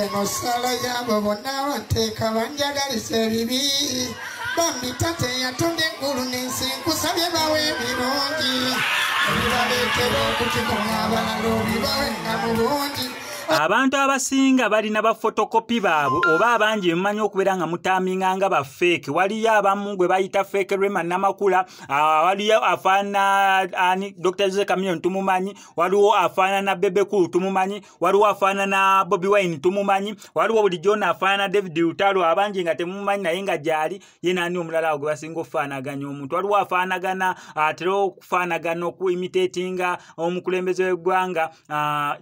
eno sala yabo bonna bateeka banjagalisa ebibi bambi tate yatonda eggulu n'ensi nkusabye bawe ebirungi ebibaleetera okukikola abalala obibawenga mu bungi. Abantu abasinga balina ba fotokopi baabwe oba abangi emanyi okubeera nga mutaminga nga ba fake. Waliyo abamu gwe bayita fake Rema Namakula, waliyo afaana ani Dr. Jose Chameleone tumumanyi, waliwo afaana na Bebe Cool tumumanyi, waliwo afaana na Bobby Wine tumumanyi, waliwo buli jona afaana David Lutalo abangi nga temumanyi naye nga jali yena ani omulala gwe basinga ofaanaganya omuntu. Waliwo afaanagana atera okufaanagana okuimitatinga omukulembeze w'eggwanga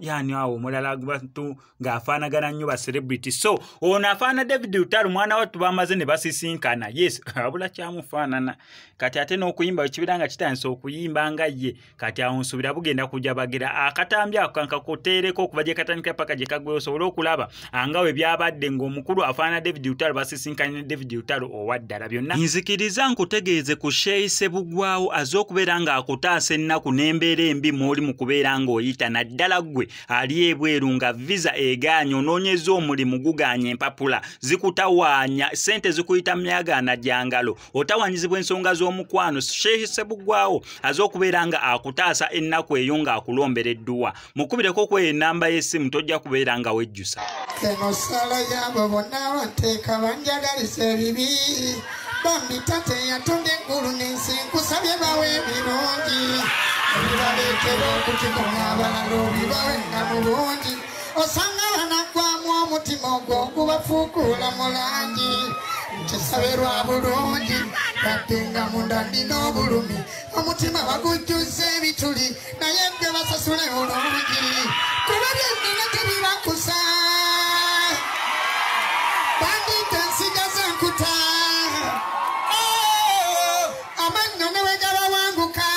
yani awo omulala bantu nga afaanagana nnyo ba celebrity. So ono afaana David Lutalo mwana wattu bamaze ne basisinkana. Yes, abula kyamufaanana. Kati ate n'okuyimba ekibiranga kitandise okuyimba nga ye. Kati awo nsubira bugenda kujja bagira akatambya akanka koteereko okuva gye katandika paka gye kagwe osobola okulaba anga we byabadde ng'omukulu afaana David Lutalo basisinkanye ne David Lutalo owaddala byonna. Nzikiriza nkutegeeze ku Sheyi Ssebugwawo az'okubeera nga akutaasa ennaku n'embeera embi mw'oli mu kubeera ng'oyita naddala ggwe ali ebweru nga visa egaanyo onoonyeza omulimu guganya empapula zikutawaanya sente zikuyita myagaana gyangalo otawanyizibwa ensonga z'omukwano. Sheyi Ssebugwawo az'okubeera nga akutaasa ennaku eyo nga akulombera edduwa mukubireko ku enamba y'essimu tojja kubeera nga wejjusa. Eno sala yabo bonna bateeka banjagalisa ebibi bambi tate yatonda eggulu n'ensi nkusabye bawe ebirungi ebibaleetera okukikola abalala obibawenga mu bungi. Osanga banagwamu omutima ogwo gubafuukuula mu langi nkisabe lwa bulungi badde nga munda ndina obulumi omutima bagujjuza ebituli naye gwe basasule bulungi kuba byennina tebibakusa bandika nsigaza nkuta amannyo ne bwe gabawanguka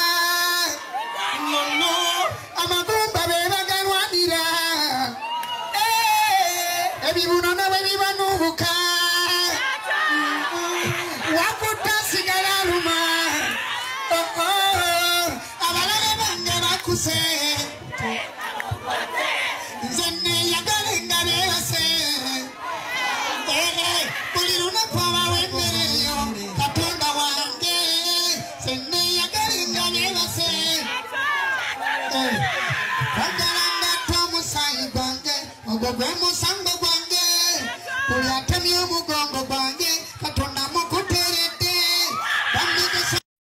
amagumba be bagalwanira ebibuno ne bwe bibanuubuka wakutta sigala aluma abalabe bange bakuse nze neeyagala nga beebase buli lunaku abawa emmere eyo katonda wange nze neeyagala nga beebase kwagala ngatta omusaayi gwange ogwo gwe musango